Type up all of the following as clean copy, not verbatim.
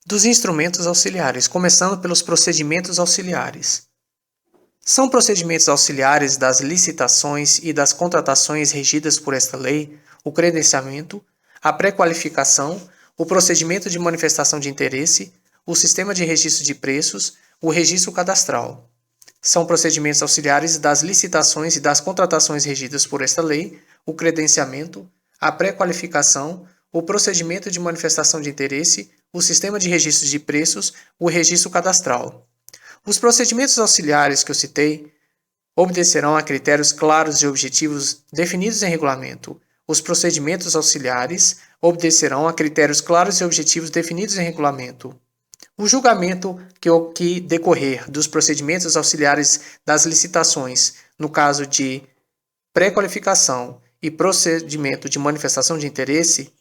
Dos instrumentos auxiliares, começando pelos procedimentos auxiliares. São procedimentos auxiliares das licitações e das contratações regidas por esta lei o credenciamento, a pré-qualificação, o procedimento de manifestação de interesse, o sistema de registro de preços, o registro cadastral. São procedimentos auxiliares das licitações e das contratações regidas por esta lei o credenciamento, a pré-qualificação, o procedimento de manifestação de interesse, o sistema de registro de preços, o registro cadastral. Os procedimentos auxiliares que eu citei obedecerão a critérios claros e objetivos definidos em regulamento. Os procedimentos auxiliares obedecerão a critérios claros e objetivos definidos em regulamento. O julgamento que decorrer dos procedimentos auxiliares das licitações, no caso de pré-qualificação e procedimento de manifestação de interesse,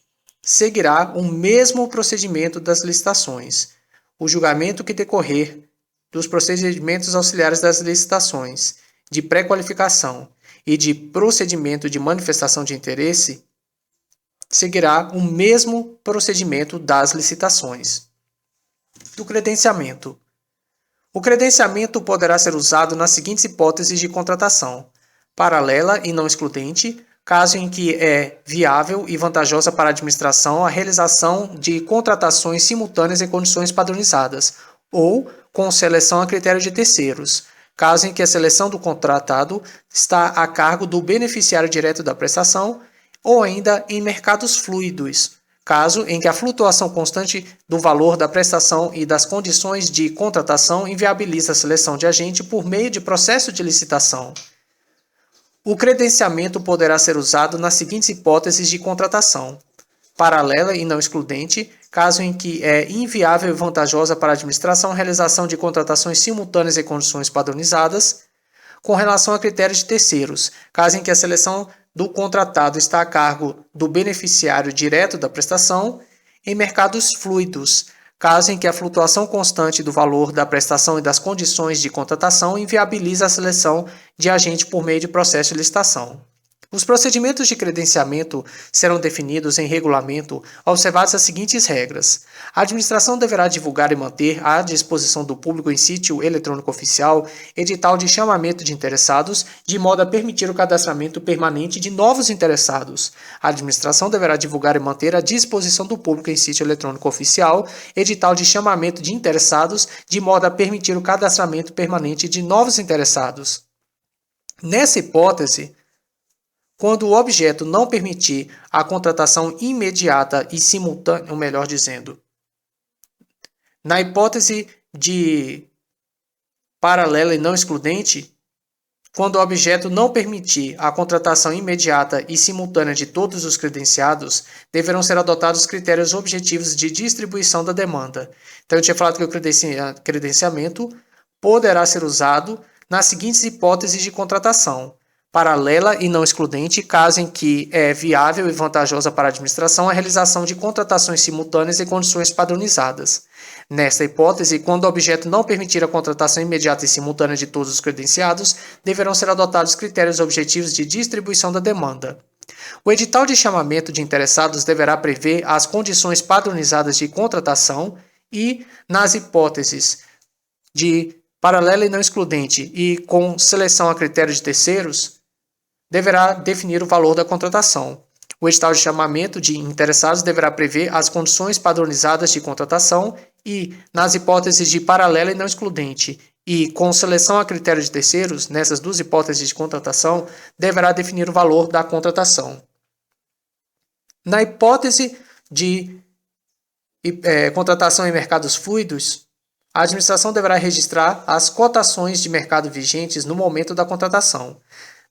seguirá o mesmo procedimento das licitações. O julgamento que decorrer dos procedimentos auxiliares das licitações, de pré-qualificação e de procedimento de manifestação de interesse, seguirá o mesmo procedimento das licitações. Do credenciamento. O credenciamento poderá ser usado nas seguintes hipóteses de contratação: paralela e não excludente, caso em que é viável e vantajosa para a administração a realização de contratações simultâneas em condições padronizadas, ou com seleção a critério de terceiros, caso em que a seleção do contratado está a cargo do beneficiário direto da prestação, ou ainda em mercados fluidos, caso em que a flutuação constante do valor da prestação e das condições de contratação inviabiliza a seleção de agente por meio de processo de licitação. O credenciamento poderá ser usado nas seguintes hipóteses de contratação: paralela e não excludente, caso em que é inviável e vantajosa para a administração a realização de contratações simultâneas em condições padronizadas, com relação a critérios de terceiros, caso em que a seleção do contratado está a cargo do beneficiário direto da prestação, em mercados fluidos, caso em que a flutuação constante do valor da prestação e das condições de contratação inviabiliza a seleção de agente por meio de processo de licitação. Os procedimentos de credenciamento serão definidos em regulamento, observadas as seguintes regras. A administração deverá divulgar e manter à disposição do público em sítio eletrônico oficial edital de chamamento de interessados, de modo a permitir o cadastramento permanente de novos interessados. A administração deverá divulgar e manter à disposição do público em sítio eletrônico oficial edital de chamamento de interessados, de modo a permitir o cadastramento permanente de novos interessados. Nessa hipótese, quando o objeto não permitir a contratação imediata e simultânea, ou melhor dizendo, na hipótese de paralela e não excludente, quando o objeto não permitir a contratação imediata e simultânea de todos os credenciados, deverão ser adotados critérios objetivos de distribuição da demanda. Então, eu tinha falado que o credenciamento poderá ser usado nas seguintes hipóteses de contratação: paralela e não excludente, caso em que é viável e vantajosa para a administração a realização de contratações simultâneas em condições padronizadas. Nesta hipótese, quando o objeto não permitir a contratação imediata e simultânea de todos os credenciados, deverão ser adotados critérios objetivos de distribuição da demanda. O edital de chamamento de interessados deverá prever as condições padronizadas de contratação e, nas hipóteses de paralela e não excludente e com seleção a critério de terceiros, deverá definir o valor da contratação. O edital de chamamento de interessados deverá prever as condições padronizadas de contratação e, nas hipóteses de paralela e não excludente e com seleção a critério de terceiros, nessas duas hipóteses de contratação, deverá definir o valor da contratação. Na hipótese de contratação em mercados fluidos, a administração deverá registrar as cotações de mercado vigentes no momento da contratação.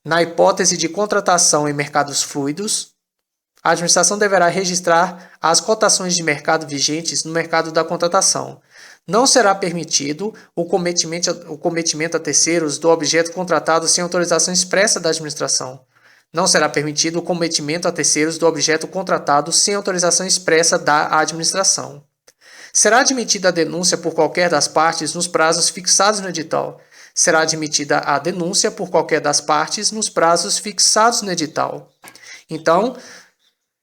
Na hipótese de contratação em mercados fluidos, a administração deverá registrar as cotações de mercado vigentes no mercado da contratação. Não será permitido o cometimento a terceiros do objeto contratado sem autorização expressa da administração. Não será permitido o cometimento a terceiros do objeto contratado sem autorização expressa da administração. Será admitida a denúncia por qualquer das partes nos prazos fixados no edital. Será admitida a denúncia por qualquer das partes nos prazos fixados no edital. Então,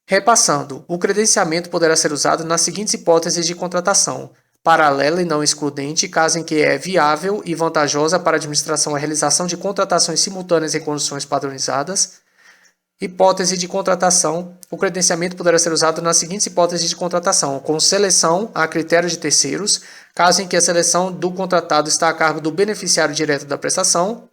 repassando, o credenciamento poderá ser usado nas seguintes hipóteses de contratação: paralela e não excludente, caso em que é viável e vantajosa para a administração a realização de contratações simultâneas em condições padronizadas. Hipótese de contratação. O credenciamento poderá ser usado nas seguintes hipóteses de contratação: com seleção a critério de terceiros, caso em que a seleção do contratado está a cargo do beneficiário direto da prestação.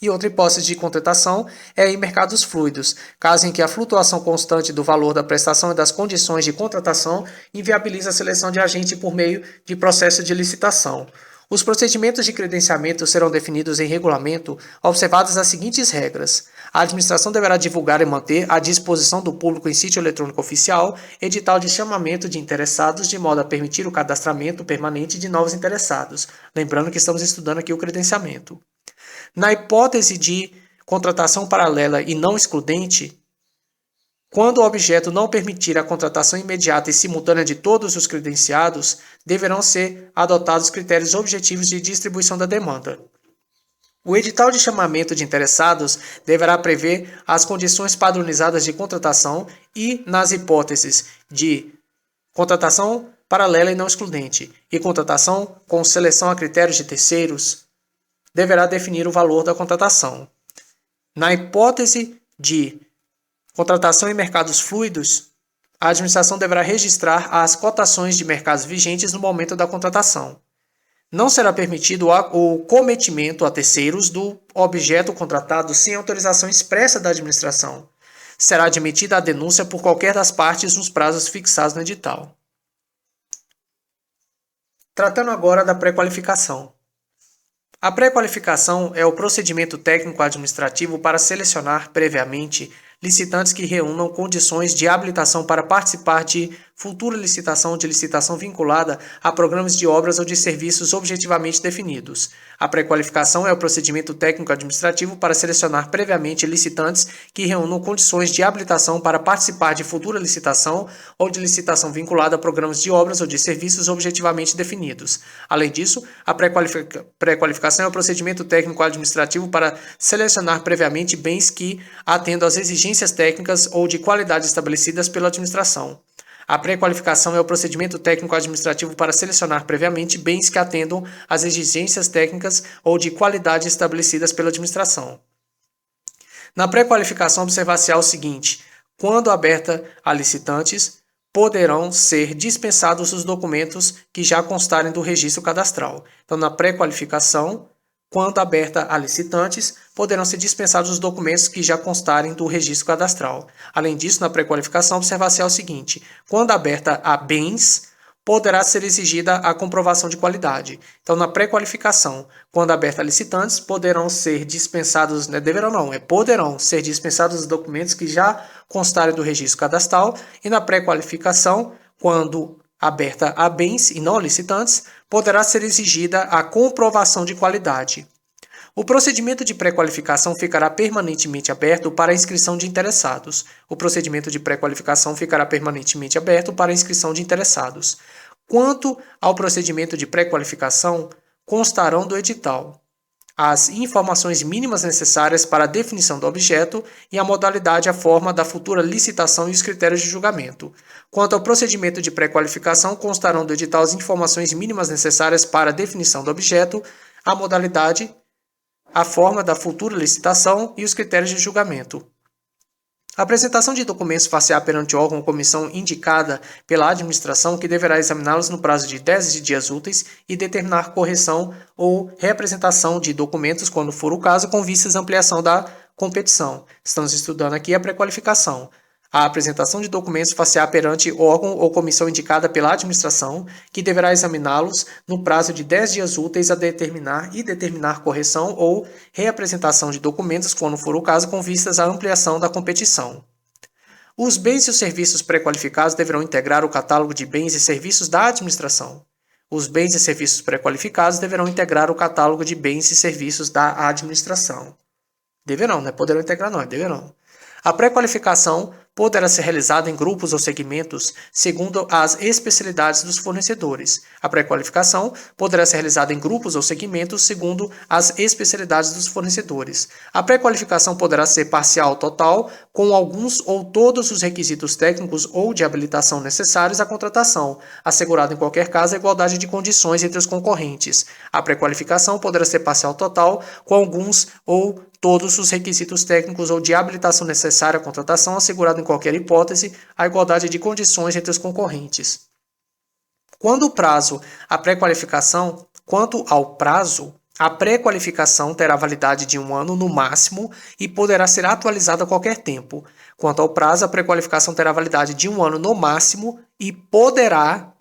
E outra hipótese de contratação é em mercados fluidos, caso em que a flutuação constante do valor da prestação e das condições de contratação inviabiliza a seleção de agente por meio de processo de licitação. Os procedimentos de credenciamento serão definidos em regulamento, observadas as seguintes regras. A administração deverá divulgar e manter à disposição do público em sítio eletrônico oficial edital de chamamento de interessados, de modo a permitir o cadastramento permanente de novos interessados. Lembrando que estamos estudando aqui o credenciamento. Na hipótese de contratação paralela e não excludente, quando o objeto não permitir a contratação imediata e simultânea de todos os credenciados, deverão ser adotados critérios objetivos de distribuição da demanda. O edital de chamamento de interessados deverá prever as condições padronizadas de contratação e, nas hipóteses de contratação paralela e não excludente e contratação com seleção a critérios de terceiros, deverá definir o valor da contratação. Na hipótese de contratação em mercados fluidos, a administração deverá registrar as cotações de mercados vigentes no momento da contratação. Não será permitido o cometimento a terceiros do objeto contratado sem autorização expressa da administração. Será admitida a denúncia por qualquer das partes nos prazos fixados no edital. Tratando agora da pré-qualificação. A pré-qualificação é o procedimento técnico-administrativo para selecionar previamente licitantes que reúnam condições de habilitação para participar de futura licitação ou de licitação vinculada a programas de obras ou de serviços objetivamente definidos. A pré-qualificação é o procedimento técnico-administrativo para selecionar previamente licitantes que reúnam condições de habilitação para participar de futura licitação ou de licitação vinculada a programas de obras ou de serviços objetivamente definidos. Além disso, a pré-qualificação é o procedimento técnico-administrativo para selecionar previamente bens que atendam às exigências técnicas ou de qualidade estabelecidas pela administração. A pré-qualificação é o procedimento técnico-administrativo para selecionar previamente bens que atendam às exigências técnicas ou de qualidade estabelecidas pela administração. Na pré-qualificação, observar-se-á o seguinte: quando aberta a licitantes, poderão ser dispensados os documentos que já constarem do registro cadastral. Então, na pré-qualificação, quando aberta a licitantes, poderão ser dispensados os documentos que já constarem do registro cadastral. Além disso, na pré-qualificação, observar-se-á o seguinte: quando aberta a bens, poderá ser exigida a comprovação de qualidade. Então, na pré-qualificação, quando aberta a licitantes, poderão ser dispensados, poderão ser dispensados os documentos que já constarem do registro cadastral, e na pré-qualificação, quando aberta a bens e não a licitantes, poderá ser exigida a comprovação de qualidade. O procedimento de pré-qualificação ficará permanentemente aberto para a inscrição de interessados. O procedimento de pré-qualificação ficará permanentemente aberto para a inscrição de interessados. Quanto ao procedimento de pré-qualificação, constarão do edital as informações mínimas necessárias para a definição do objeto e a modalidade e a forma da futura licitação e os critérios de julgamento. Quanto ao procedimento de pré-qualificação, constarão do edital as informações mínimas necessárias para a definição do objeto, a modalidade, a forma da futura licitação e os critérios de julgamento. A apresentação de documentos far-se-á perante órgão ou comissão indicada pela administração, que deverá examiná-los no prazo de 10 dias úteis e determinar correção ou reapresentação de documentos, quando for o caso, com vistas à ampliação da competição. Estamos estudando aqui a pré-qualificação. A apresentação de documentos far-se-á perante órgão ou comissão indicada pela administração, que deverá examiná-los no prazo de 10 dias úteis a determinar correção ou reapresentação de documentos, quando for o caso, com vistas à ampliação da competição. Os bens e os serviços pré-qualificados deverão integrar o catálogo de bens e serviços da administração. Os bens e serviços pré-qualificados deverão integrar o catálogo de bens e serviços da administração. Deverão, poderão integrar não, deverão. A pré-qualificação poderá ser realizada em grupos ou segmentos segundo as especialidades dos fornecedores. A pré-qualificação poderá ser realizada em grupos ou segmentos segundo as especialidades dos fornecedores. A pré-qualificação poderá ser parcial ou total, com alguns ou todos os requisitos técnicos ou de habilitação necessários à contratação, assegurado em qualquer caso a igualdade de condições entre os concorrentes. A pré-qualificação poderá ser parcial ou total, com alguns ou todos os requisitos técnicos ou de habilitação necessária à contratação, assegurado em qualquer hipótese a igualdade de condições entre os concorrentes. Quanto ao prazo, a pré-qualificação terá validade de 1 ano no máximo e poderá ser atualizada a qualquer tempo. Quanto ao prazo, a pré-qualificação terá validade de 1 ano no máximo e poderá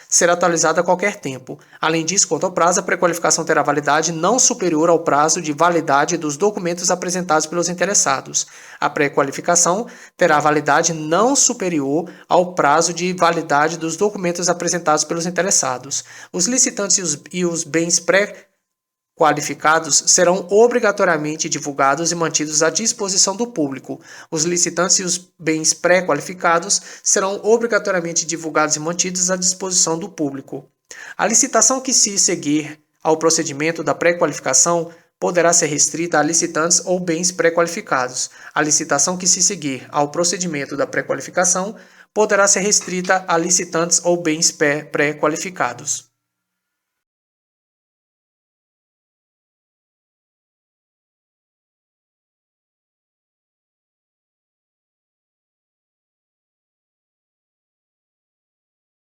ser atualizada a qualquer tempo. Além disso, quanto ao prazo, a pré-qualificação terá validade não superior ao prazo de validade dos documentos apresentados pelos interessados. A pré-qualificação terá validade não superior ao prazo de validade dos documentos apresentados pelos interessados. Os licitantes e os bens pré-qualificados serão obrigatoriamente divulgados e mantidos à disposição do público. Os licitantes e os bens pré-qualificados serão obrigatoriamente divulgados e mantidos à disposição do público. A licitação que se seguir ao procedimento da pré-qualificação poderá ser restrita a licitantes ou bens pré-qualificados. A licitação que se seguir ao procedimento da pré-qualificação poderá ser restrita a licitantes ou bens pré-qualificados.